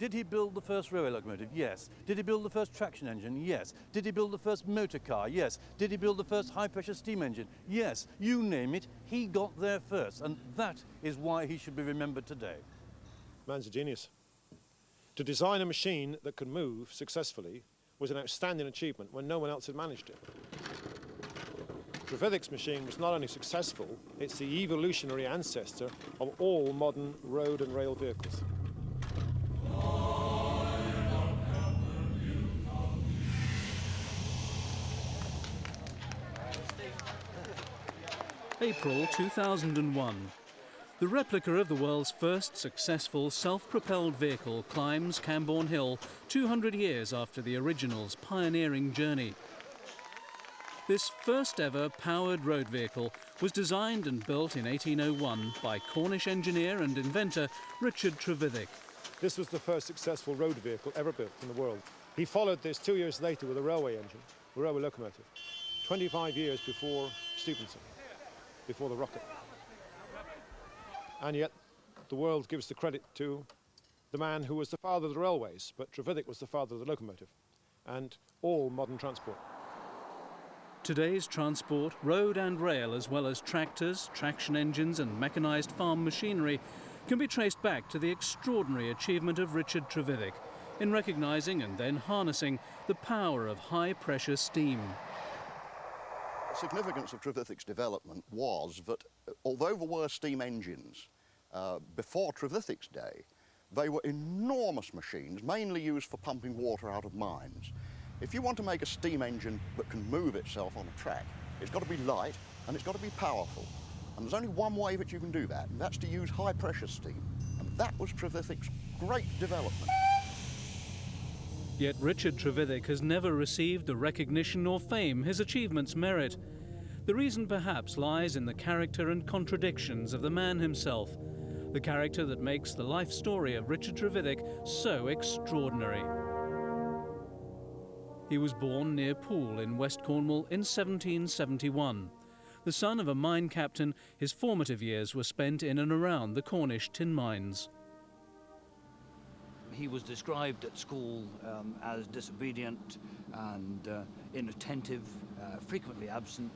Did he build the first railway locomotive? Yes. Did he build the first traction engine? Yes. Did he build the first motor car? Yes. Did he build the first high-pressure steam engine? Yes. You name it, he got there first, and that is why he should be remembered today. Man's a genius. To design a machine that could move successfully was an outstanding achievement when no one else had managed it. Trevithick's machine was not only successful, it's the evolutionary ancestor of all modern road and rail vehicles. April 2001. The replica of the world's first successful self-propelled vehicle climbs Camborne Hill 200 years after the original's pioneering journey. This first ever powered road vehicle was designed and built in 1801 by Cornish engineer and inventor Richard Trevithick. This was the first successful road vehicle ever built in the world. He followed this 2 years later with a railway engine, a railway locomotive, 25 years before Stephenson, before the rocket. And yet the world gives the credit to the man who was the father of the railways, but Trevithick was the father of the locomotive and all modern transport. Today's transport, road and rail, as well as tractors, traction engines and mechanised farm machinery, can be traced back to the extraordinary achievement of Richard Trevithick in recognising and then harnessing the power of high-pressure steam. The significance of Trevithick's development was that although there were steam engines before Trevithick's day, they were enormous machines, mainly used for pumping water out of mines. If you want to make a steam engine that can move itself on a track, it's got to be light and it's got to be powerful. And there's only one way that you can do that, and that's to use high-pressure steam. And that was Trevithick's great development. Yet Richard Trevithick has never received the recognition or fame his achievements merit. The reason perhaps lies in the character and contradictions of the man himself, the character that makes the life story of Richard Trevithick so extraordinary. He was born near Poole in West Cornwall in 1771. The son of a mine captain, his formative years were spent in and around the Cornish tin mines. He was described at school as disobedient and inattentive, frequently absent.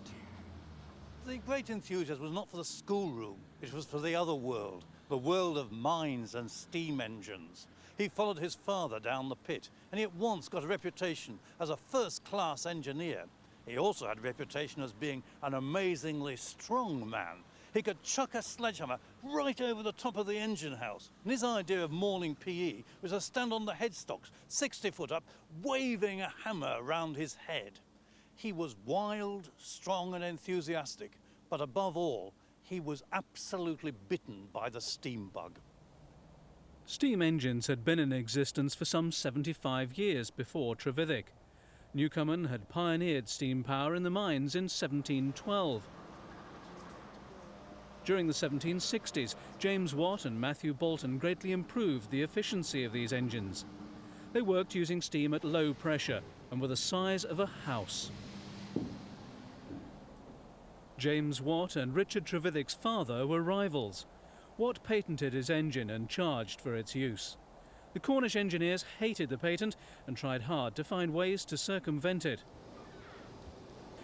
The great enthusiasm was not for the schoolroom, it was for the other world, the world of mines and steam engines. He followed his father down the pit, and he at once got a reputation as a first-class engineer. He also had a reputation as being an amazingly strong man. He could chuck a sledgehammer right over the top of the engine house. And his idea of morning PE was to stand on the headstocks, 60 foot up, waving a hammer around his head. He was wild, strong and enthusiastic, but above all, he was absolutely bitten by the steam bug. Steam engines had been in existence for some 75 years before Trevithick. Newcomen had pioneered steam power in the mines in 1712. During the 1760s, James Watt and Matthew Boulton greatly improved the efficiency of these engines. They worked using steam at low pressure and were the size of a house. James Watt and Richard Trevithick's father were rivals. Watt patented his engine and charged for its use. The Cornish engineers hated the patent and tried hard to find ways to circumvent it.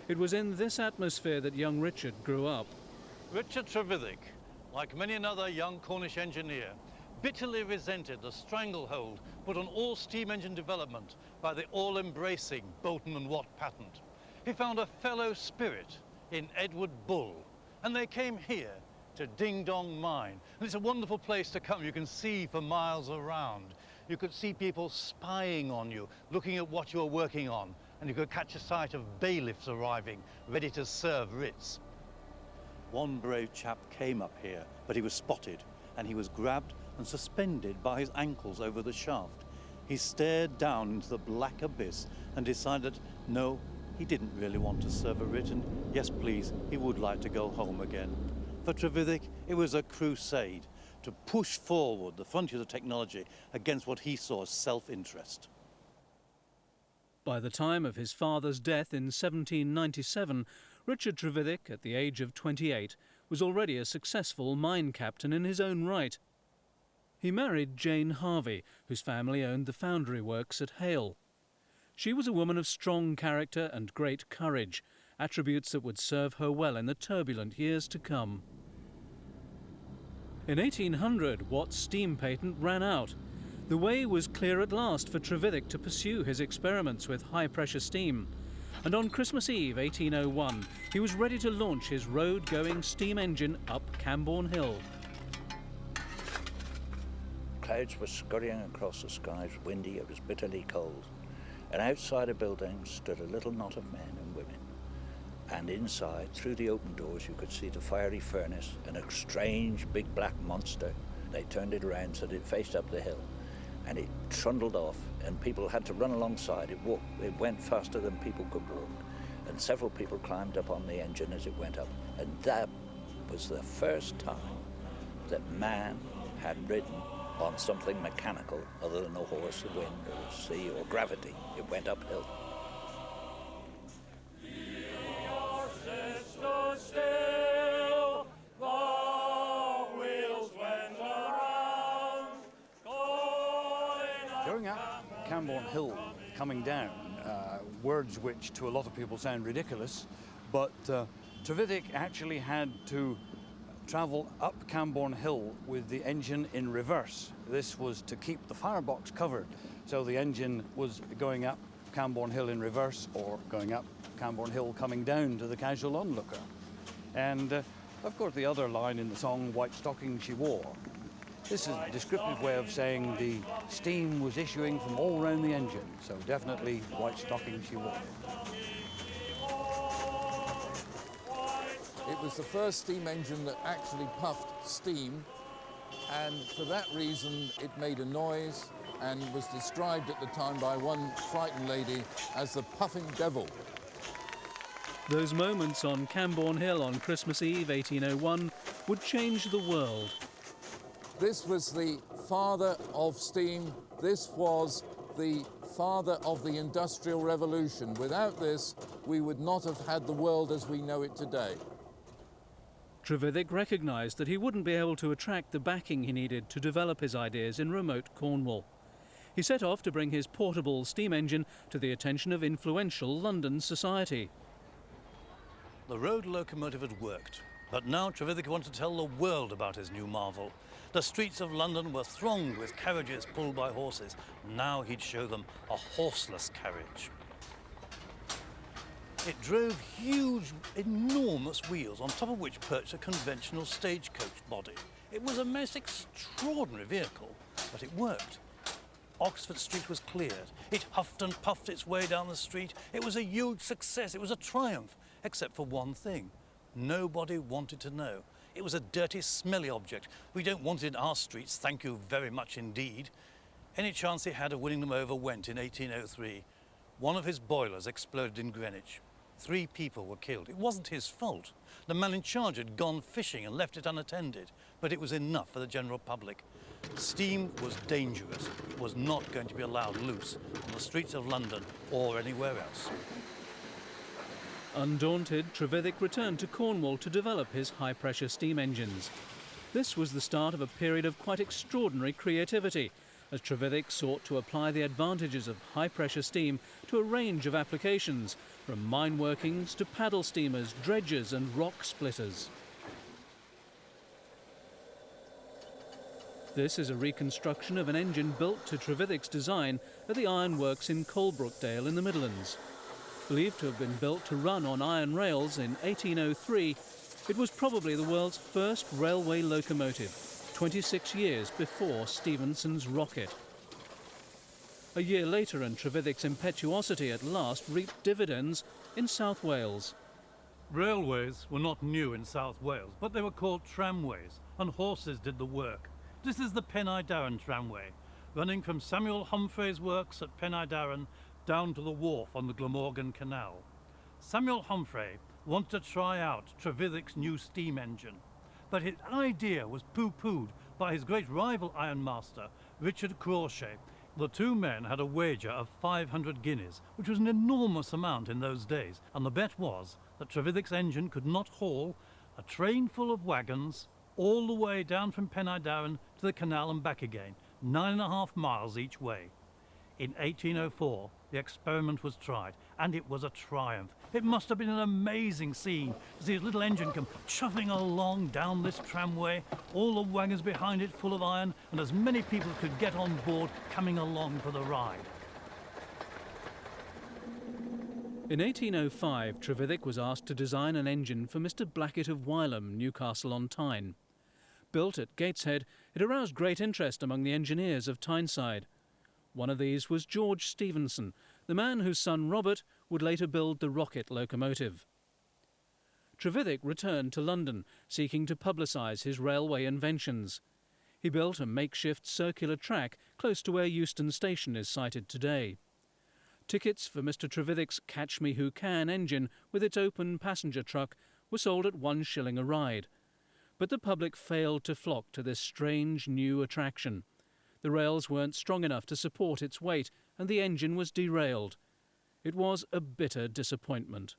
It was in this atmosphere that young Richard grew up. Richard Trevithick, like many another young Cornish engineer, bitterly resented the stranglehold put on all steam engine development by the all-embracing Boulton and Watt patent. He found a fellow spirit in Edward Bull, and they came here to Ding Dong Mine. And it's a wonderful place to come. You can see for miles around. You could see people spying on you, looking at what you're working on, and you could catch a sight of bailiffs arriving, ready to serve writs. One brave chap came up here, but he was spotted, and he was grabbed and suspended by his ankles over the shaft. He stared down into the black abyss and decided, no, he didn't really want to serve a writ, and yes, please, he would like to go home again. For Trevithick, it was a crusade to push forward the frontiers of technology against what he saw as self-interest. By the time of his father's death in 1797, Richard Trevithick, at the age of 28, was already a successful mine captain in his own right. He married Jane Harvey, whose family owned the foundry works at Hale. She was a woman of strong character and great courage, attributes that would serve her well in the turbulent years to come. In 1800, Watt's steam patent ran out. The way was clear at last for Trevithick to pursue his experiments with high-pressure steam. And on Christmas Eve 1801, he was ready to launch his road-going steam engine up Camborne Hill. Clouds were scurrying across the skies, windy, it was bitterly cold. And outside a building stood a little knot of men and women. And inside, through the open doors, you could see the fiery furnace and a strange big black monster. They turned it around so that it faced up the hill. And it trundled off, and people had to run alongside. It went faster than people could walk. And several people climbed up on the engine as it went up. And that was the first time that man had ridden on something mechanical other than a horse, the wind, or the sea, or gravity. It went uphill. Going up Camborne Hill, coming down, words which to a lot of people sound ridiculous, but Trevithick actually had to travel up Camborne Hill with the engine in reverse. This was to keep the firebox covered, so the engine was going up Camborne Hill in reverse, or going up Camborne Hill coming down to the casual onlooker. And of course the other line in the song, "White stockings she wore." This is a descriptive way of saying the steam was issuing from all round the engine, so definitely white stockings she wore. It was the first steam engine that actually puffed steam, and for that reason it made a noise and was described at the time by one frightened lady as the puffing devil. Those moments on Camborne Hill on Christmas Eve 1801 would change the world. This was the father of steam. This was the father of the Industrial Revolution. Without this, we would not have had the world as we know it today. Trevithick recognised that he wouldn't be able to attract the backing he needed to develop his ideas in remote Cornwall. He set off to bring his portable steam engine to the attention of influential London society. The road locomotive had worked, but now Trevithick wanted to tell the world about his new marvel. The streets of London were thronged with carriages pulled by horses. Now he'd show them a horseless carriage. It drove huge, enormous wheels on top of which perched a conventional stagecoach body. It was a most extraordinary vehicle, but it worked. Oxford Street was cleared. It huffed and puffed its way down the street. It was a huge success. It was a triumph, except for one thing. Nobody wanted to know. It was a dirty, smelly object. We don't want it in our streets, thank you very much indeed. Any chance he had of winning them over went in 1803. One of his boilers exploded in Greenwich. 3 people were killed. It wasn't his fault. The man in charge had gone fishing and left it unattended, but it was enough for the general public. Steam was dangerous. It was not going to be allowed loose on the streets of London or anywhere else. Undaunted, Trevithick returned to Cornwall to develop his high-pressure steam engines. This was the start of a period of quite extraordinary creativity, as Trevithick sought to apply the advantages of high-pressure steam to a range of applications, from mine workings to paddle steamers, dredgers and rock splitters. This is a reconstruction of an engine built to Trevithick's design at the ironworks in Coalbrookdale in the Midlands. Believed to have been built to run on iron rails in 1803, it was probably the world's first railway locomotive, 26 years before Stephenson's rocket. A year later, and Trevithick's impetuosity at last reaped dividends in South Wales. Railways were not new in South Wales, but they were called tramways, and horses did the work. This is the Pen-y-Darran tramway, running from Samuel Humphrey's works at Pen-y-Darran down to the wharf on the Glamorgan Canal. Samuel Humphrey wanted to try out Trevithick's new steam engine, but his idea was pooh-poohed by his great rival ironmaster, Richard Crawshay. The two men had a wager of 500 guineas, which was an enormous amount in those days, and the bet was that Trevithick's engine could not haul a train full of wagons all the way down from Penydarren to the canal and back again, 9.5 miles each way. In 1804, the experiment was tried, and it was a triumph. It must have been an amazing scene to see his little engine come chuffing along down this tramway, all the wagons behind it full of iron, and as many people as could get on board coming along for the ride. In 1805, Trevithick was asked to design an engine for Mr. Blackett of Wylam, Newcastle-on-Tyne. Built at Gateshead, it aroused great interest among the engineers of Tyneside. One of these was George Stephenson, the man whose son Robert would later build the rocket locomotive. Trevithick returned to London, seeking to publicise his railway inventions. He built a makeshift circular track close to where Euston Station is sited today. Tickets for Mr. Trevithick's Catch Me Who Can engine with its open passenger truck were sold at 1 shilling a ride. But the public failed to flock to this strange new attraction. The rails weren't strong enough to support its weight, and the engine was derailed. It was a bitter disappointment.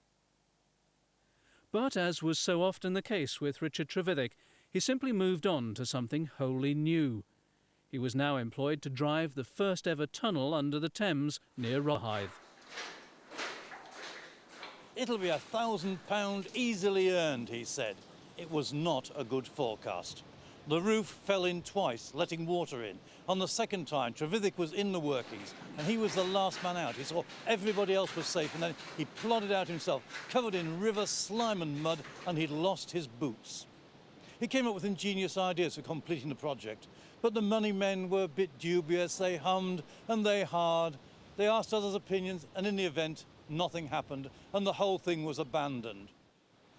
But as was so often the case with Richard Trevithick, he simply moved on to something wholly new. He was now employed to drive the first ever tunnel under the Thames near Rotherhithe. It'll be £1,000 easily earned, he said. It was not a good forecast. The roof fell in twice, letting water in. On the second time, Trevithick was in the workings, and he was the last man out. He saw everybody else was safe, and then he plodded out himself, covered in river, slime and mud, and he'd lost his boots. He came up with ingenious ideas for completing the project, but the money men were a bit dubious. They hummed and they hawed. They asked others' opinions, and in the event, nothing happened, and the whole thing was abandoned.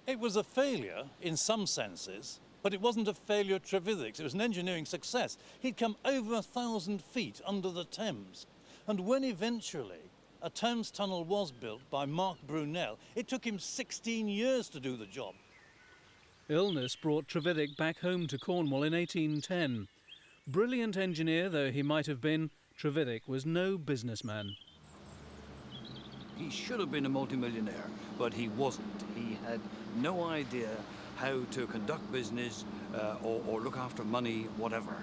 It was a failure in some senses, but it wasn't a failure at Trevithick's. It was an engineering success. He'd come over 1,000 feet under the Thames. And when eventually a Thames tunnel was built by Mark Brunel, it took him 16 years to do the job. Illness brought Trevithick back home to Cornwall in 1810. Brilliant engineer though he might have been, Trevithick was no businessman. He should have been a multimillionaire, but he wasn't. He had no idea how to conduct business or look after money, whatever.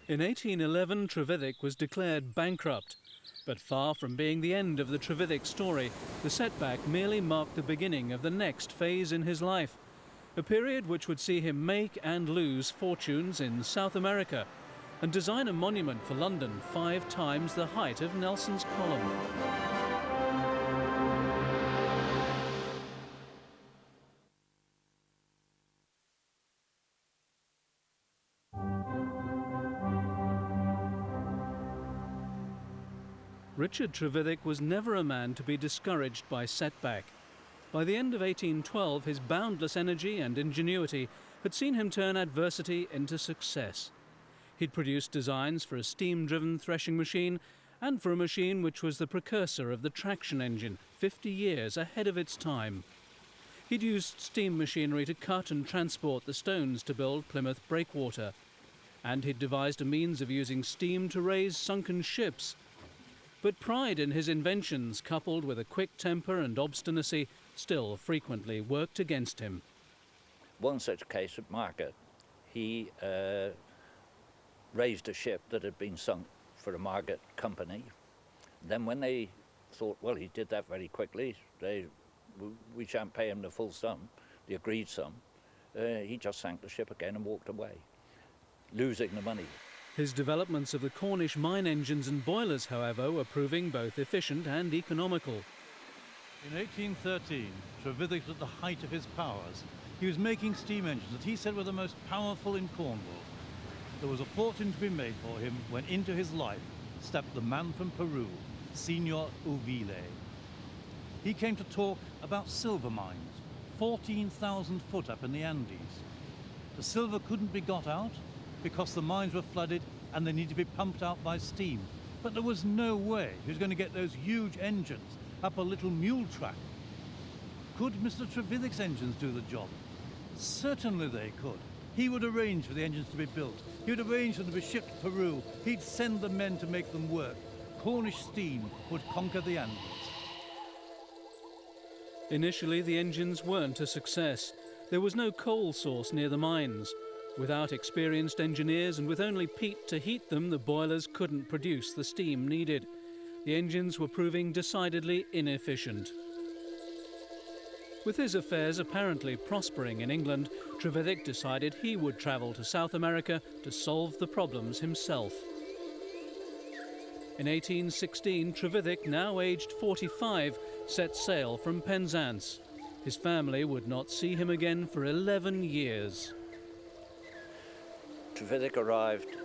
In 1811, Trevithick was declared bankrupt. But far from being the end of the Trevithick story, the setback merely marked the beginning of the next phase in his life, a period which would see him make and lose fortunes in South America and design a monument for London 5 times the height of Nelson's Column. Richard Trevithick was never a man to be discouraged by setback. By the end of 1812, his boundless energy and ingenuity had seen him turn adversity into success. He'd produced designs for a steam-driven threshing machine and for a machine which was the precursor of the traction engine, 50 years ahead of its time. He'd used steam machinery to cut and transport the stones to build Plymouth breakwater. And he'd devised a means of using steam to raise sunken ships. But pride in his inventions, coupled with a quick temper and obstinacy, still frequently worked against him. One such case at Margate, he raised a ship that had been sunk for a Margate company. Then when they thought, well, he did that very quickly, we shan't pay him the full sum, the agreed sum, he just sank the ship again and walked away, losing the money. His developments of the Cornish mine engines and boilers, however, were proving both efficient and economical. In 1813, Trevithick was at the height of his powers. He was making steam engines that he said were the most powerful in Cornwall. There was a fortune to be made for him when into his life stepped the man from Peru, Senor Uvile. He came to talk about silver mines, 14,000 foot up in the Andes. The silver couldn't be got out because the mines were flooded and they needed to be pumped out by steam. But there was no way he was going to get those huge engines up a little mule track. Could Mr. Trevithick's engines do the job? Certainly they could. He would arrange for the engines to be built. He would arrange for them to be shipped to Peru. He'd send the men to make them work. Cornish steam would conquer the Andes. Initially, the engines weren't a success. There was no coal source near the mines. Without experienced engineers and with only peat to heat them, the boilers couldn't produce the steam needed. The engines were proving decidedly inefficient. With his affairs apparently prospering in England, Trevithick decided he would travel to South America to solve the problems himself. In 1816, Trevithick, now aged 45, set sail from Penzance. His family would not see him again for 11 years. Trevithick arrived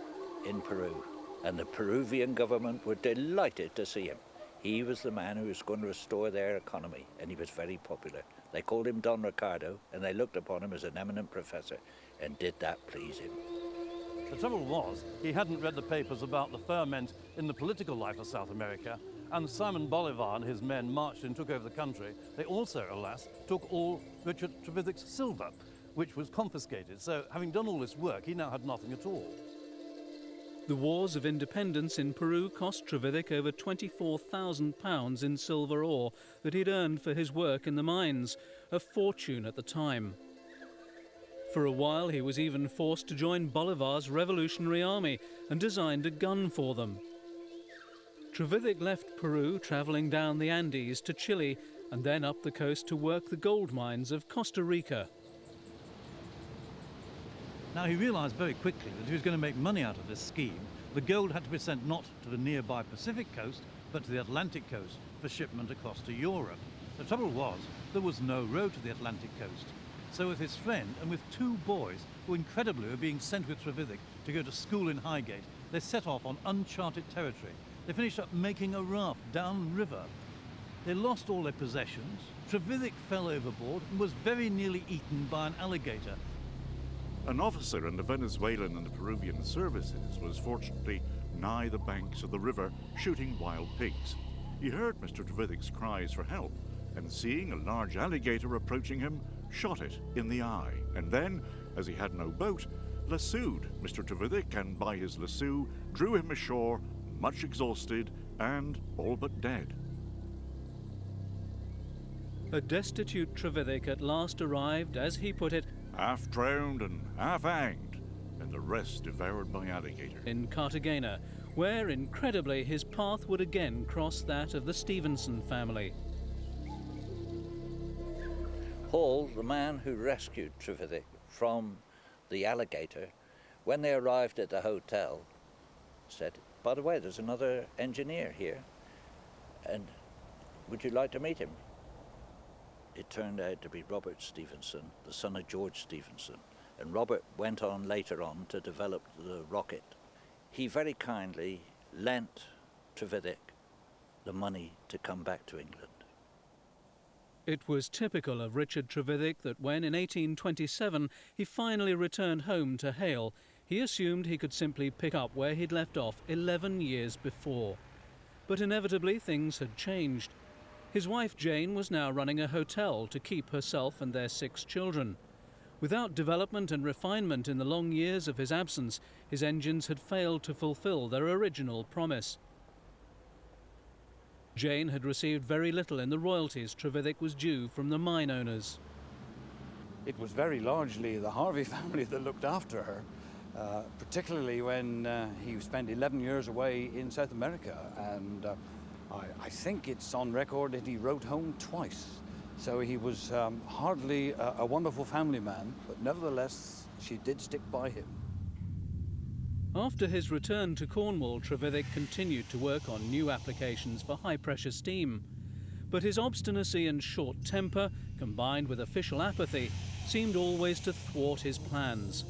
in Peru, and the Peruvian government were delighted to see him. He was the man who was going to restore their economy, and he was very popular. They called him Don Ricardo, and they looked upon him as an eminent professor, and did that please him? The trouble was, he hadn't read the papers about the ferment in the political life of South America, and Simon Bolivar and his men marched and took over the country. They also, alas, took all Richard Trevithick's silver, which was confiscated. So, having done all this work, he now had nothing at all. The wars of independence in Peru cost Trevithick over £24,000 in silver ore that he'd earned for his work in the mines, a fortune at the time. For a while he was even forced to join Bolivar's Revolutionary Army and designed a gun for them. Trevithick left Peru, travelling down the Andes to Chile and then up the coast to work the gold mines of Costa Rica. Now, he realised very quickly that if he was going to make money out of this scheme, the gold had to be sent not to the nearby Pacific coast, but to the Atlantic coast for shipment across to Europe. The trouble was, there was no road to the Atlantic coast. So with his friend and with two boys, who incredibly were being sent with Trevithick to go to school in Highgate, they set off on uncharted territory. They finished up making a raft downriver. They lost all their possessions. Trevithick fell overboard and was very nearly eaten by an alligator. An officer in the Venezuelan and the Peruvian services was fortunately nigh the banks of the river shooting wild pigs. He heard Mr. Trevithick's cries for help, and seeing a large alligator approaching him, shot it in the eye, and then, as he had no boat, lassoed Mr. Trevithick, and by his lasso drew him ashore, much exhausted and all but dead. A destitute Trevithick at last arrived, as he put it, half drowned and half hanged, and the rest devoured by alligator. in Cartagena, where, incredibly, his path would again cross that of the Stephenson family. Hall, the man who rescued Trevithick from the alligator, when they arrived at the hotel, said, "By the way, there's another engineer here, and would you like to meet him?" It turned out to be Robert Stephenson, the son of George Stephenson, and Robert went on later on to develop the rocket. He very kindly lent Trevithick the money to come back to England. It was typical of Richard Trevithick that when, in 1827, he finally returned home to Hale, he assumed he could simply pick up where he'd left off 11 years before. But inevitably things had changed. His wife Jane was now running a hotel to keep herself and their 6 children. Without development and refinement in the long years of his absence, his engines had failed to fulfill their original promise. Jane had received very little in the royalties Trevithick was due from the mine owners. It was very largely the Harvey family that looked after her, particularly when he spent 11 years away in South America. And I think it's on record that he wrote home twice. So he was hardly a wonderful family man, but nevertheless, she did stick by him. After his return to Cornwall, Trevithick continued to work on new applications for high-pressure steam. But his obstinacy and short temper, combined with official apathy, seemed always to thwart his plans.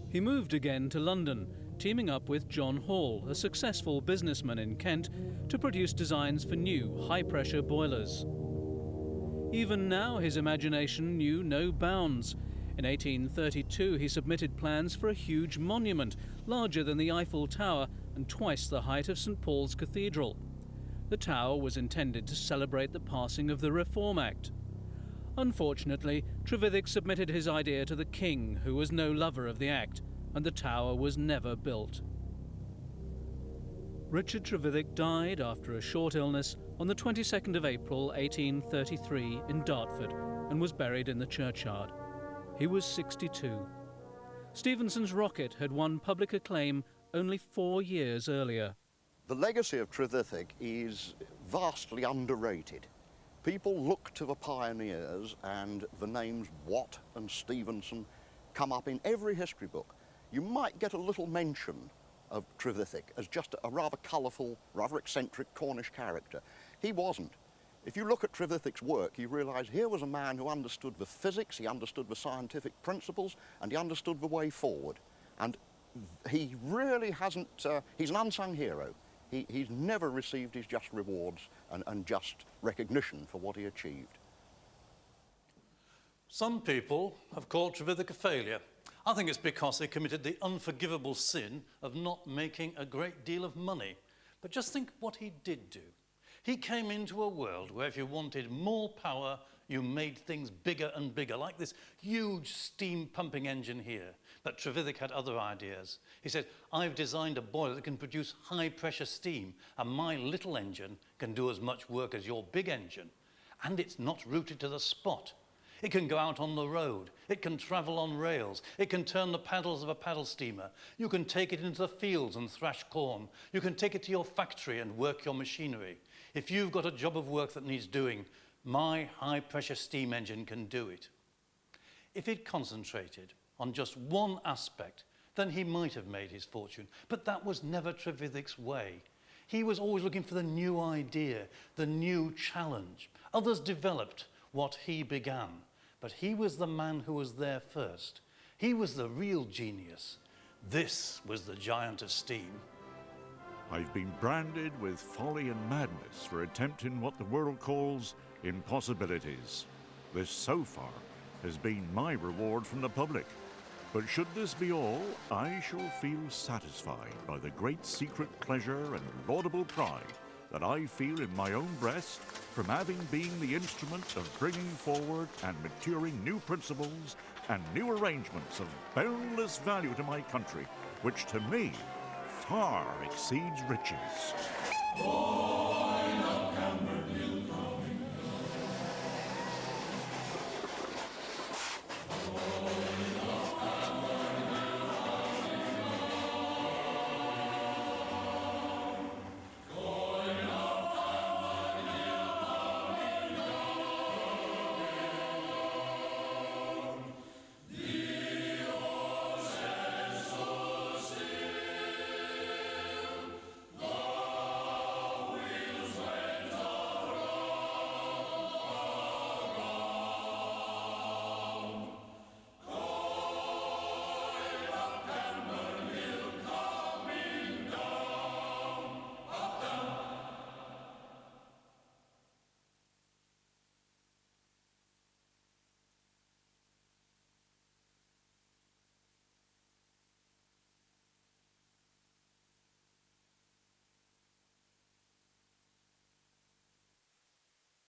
He moved again to London, teaming up with John Hall, a successful businessman in Kent, to produce designs for new high-pressure boilers. Even now, his imagination knew no bounds. In 1832, he submitted plans for a huge monument, larger than the Eiffel Tower and twice the height of St. Paul's Cathedral. The tower was intended to celebrate the passing of the Reform Act. Unfortunately, Trevithick submitted his idea to the King, who was no lover of the Act, and the tower was never built. Richard Trevithick died after a short illness on the 22nd of April 1833 in Dartford and was buried in the churchyard. He was 62. Stephenson's rocket had won public acclaim only 4 years earlier. The legacy of Trevithick is vastly underrated. People look to the pioneers, and the names Watt and Stephenson come up in every history book. You might get a little mention of Trevithick as just a rather colourful, rather eccentric Cornish character. He wasn't. If you look at Trevithick's work, you realise here was a man who understood the physics, he understood the scientific principles, and he understood the way forward. And he really hasn't, he's an unsung hero. He's never received his just rewards and just recognition for what he achieved. Some people have called Trevithick a failure. I think it's because he committed the unforgivable sin of not making a great deal of money. But just think what he did do. He came into a world where if you wanted more power, you made things bigger and bigger, like this huge steam pumping engine here. But Trevithick had other ideas. He said, I've designed a boiler that can produce high pressure steam, and my little engine can do as much work as your big engine. And it's not rooted to the spot. It can go out on the road. It can travel on rails. It can turn the paddles of a paddle steamer. You can take it into the fields and thrash corn. You can take it to your factory and work your machinery. If you've got a job of work that needs doing, my high-pressure steam engine can do it. If he'd concentrated on just one aspect, then he might have made his fortune. But that was never Trevithick's way. He was always looking for the new idea, the new challenge. Others developed what he began, but he was the man who was there first. He was the real genius. This was the giant of steam. I've been branded with folly and madness for attempting what the world calls impossibilities. This, so far, has been my reward from the public. But should this be all, I shall feel satisfied by the great secret pleasure and laudable pride that I feel in my own breast from having been the instrument of bringing forward and maturing new principles and new arrangements of boundless value to my country, which to me far exceeds riches.